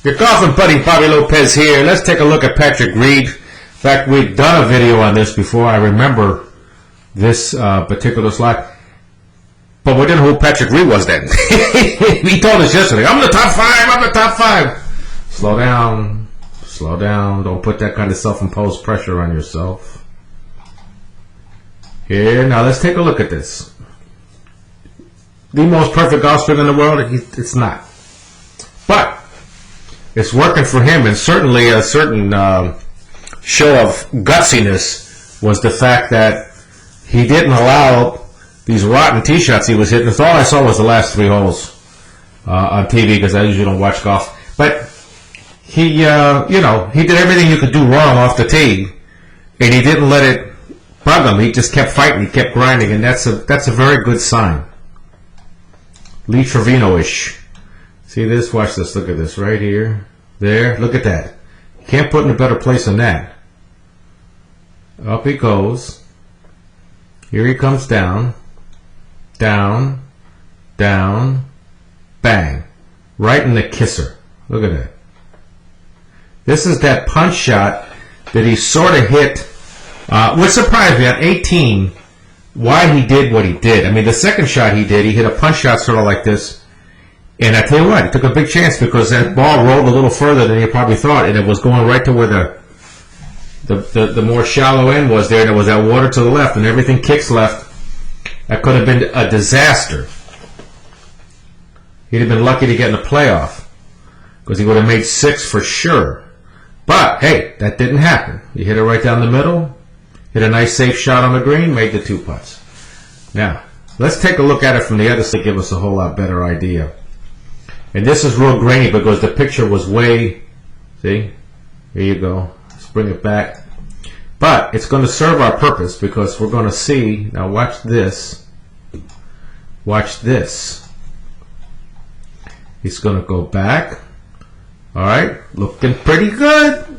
Your golfing buddy Bobby Lopez here. Let's take a look at Patrick Reed. In fact, we've done a video on this before. I remember this particular slide. But we didn't know who Patrick Reed was then. He told us yesterday, I'm the top five, I'm the top five. Slow down. Slow down. Don't put that kind of self-imposed pressure on yourself. Here, now let's take a look at this. The most perfect golf swing in the world? It's not. But it's working for him, and certainly a certain show of gutsiness was the fact that he didn't allow these rotten tee shots he was hitting. All I saw was the last 3 holes on TV because I usually don't watch golf. But he, he did everything you could do wrong off the tee, and he didn't let it bug him. He just kept fighting, he kept grinding, and that's a very good sign. Lee Trevino-ish. See this? Watch this. Look at this right here. There. Look at that. You can't put in a better place than that. Up he goes. Here he comes down. Down. Down. Bang. Right in the kisser. Look at that. This is that punch shot that he sort of hit. What surprised me at 18, why he did what he did. I mean, the second shot he did, he hit a punch shot sort of like this. And I tell you what, he took a big chance because that ball rolled a little further than he probably thought, and it was going right to where the more shallow end was there, and there was that water to the left, and everything kicks left. That could have been a disaster. He'd have been lucky to get in the playoff because he would have made 6 for sure. But, hey, that didn't happen. He hit it right down the middle, hit a nice safe shot on the green, made the 2 putts. Now, let's take a look at it from the other side to give us a whole lot better idea. And this is real grainy because the picture was way, see, here you go. Let's bring it back. But it's going to serve our purpose because we're going to see, now watch this. Watch this. He's going to go back. All right, looking pretty good.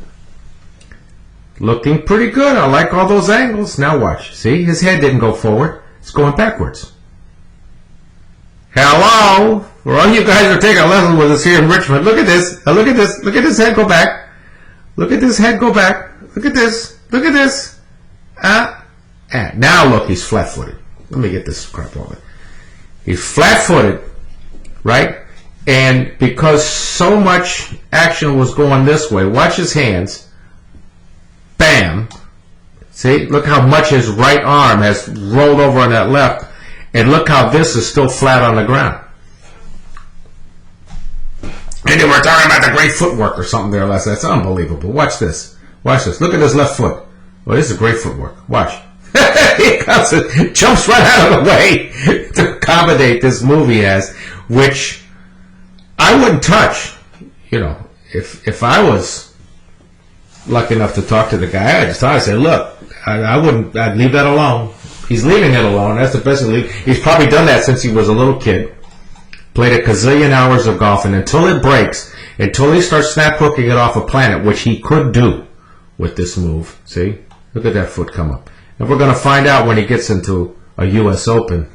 Looking pretty good. I like all those angles. Now watch. See, his head didn't go forward. It's going backwards. Hello? For all you guys are taking a lesson with us here in Richmond, look at this. Look at this. Look at his head go back. Look at this head go back. Look at this. Look at this. Now look, he's flat-footed. Let me get this crap on it. He's flat-footed, right? And because so much action was going this way, watch his hands. Bam. See, look how much his right arm has rolled over on that left. And look how this is still flat on the ground. And they were talking about the great footwork or something there last night. That's unbelievable. Watch this. Watch this. Look at his left foot. Well, this is great footwork. Watch. He comes and jumps right out of the way to accommodate this move he has, which I wouldn't touch. You know, if I was lucky enough to talk to the guy, I'd say, look, I wouldn't, I'd leave that alone. He's leaving it alone. That's the best of leave. He's probably done that since he was a little kid. Played a gazillion hours of golf, and until it breaks, until he starts snap hooking it off a planet, which he could do with this move. See? Look at that foot come up. And we're going to find out when he gets into a U.S. Open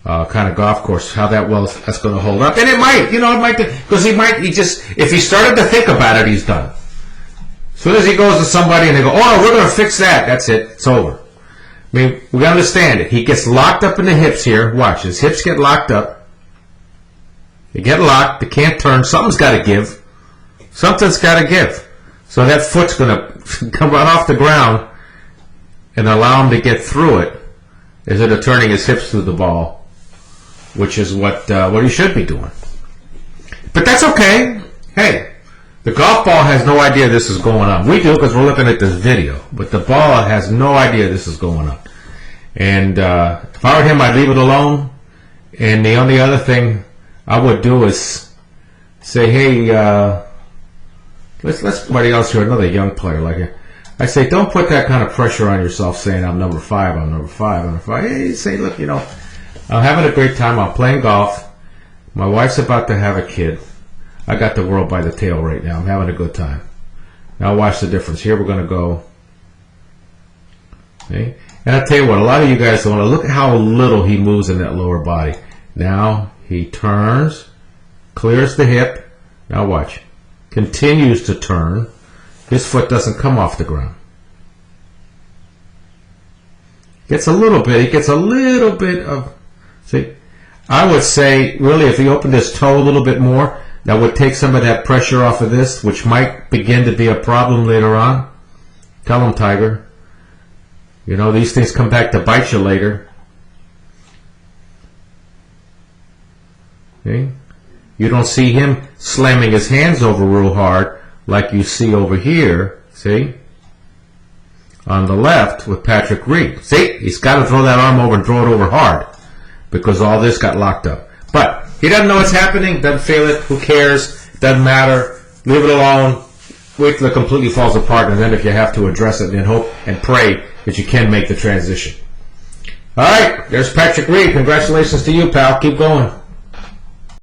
kind of golf course how that's going to hold up. And it might, because if he started to think about it, he's done. As soon as he goes to somebody and they go, oh, no, we're going to fix that. That's it. It's over. I mean, we got to understand it. He gets locked up in the hips here. Watch, his hips get locked up. They get locked. They can't turn. Something's got to give. Something's got to give. So that foot's going to come right off the ground and allow him to get through it instead of turning his hips through the ball, which is what he should be doing. But that's okay. Hey, the golf ball has no idea this is going on. We do because we're looking at this video, but the ball has no idea this is going on. And if I were him, I'd leave it alone. And the only other thing I would do is say, hey, let's somebody else here, another young player like it. I say, don't put that kind of pressure on yourself saying, I'm number 5, I'm number 5, I'm number 5. Hey, say, look, I'm having a great time. I'm playing golf. My wife's about to have a kid. I got the world by the tail right now. I'm having a good time. Now watch the difference. Here we're going to go. Okay? And I'll tell you what, a lot of you guys don't want to look at how little he moves in that lower body. Now he turns, clears the hip, Now watch. Continues to turn. His foot doesn't come off the ground. Gets a little bit. He gets a little bit of... See? I would say, really, if he opened his toe a little bit more, that would take some of that pressure off of this, which might begin to be a problem later on. Tell him, Tiger. You know, these things come back to bite you later. Okay? You don't see him slamming his hands over real hard like you see over here, see? On the left with Patrick Reed. See? He's got to throw that arm over and throw it over hard because all this got locked up. But he doesn't know what's happening, doesn't feel it, who cares, doesn't matter, leave it alone, wait till it completely falls apart, and then if you have to address it, then hope and pray that you can make the transition. All right, there's Patrick Reed. Congratulations to you, pal. Keep going.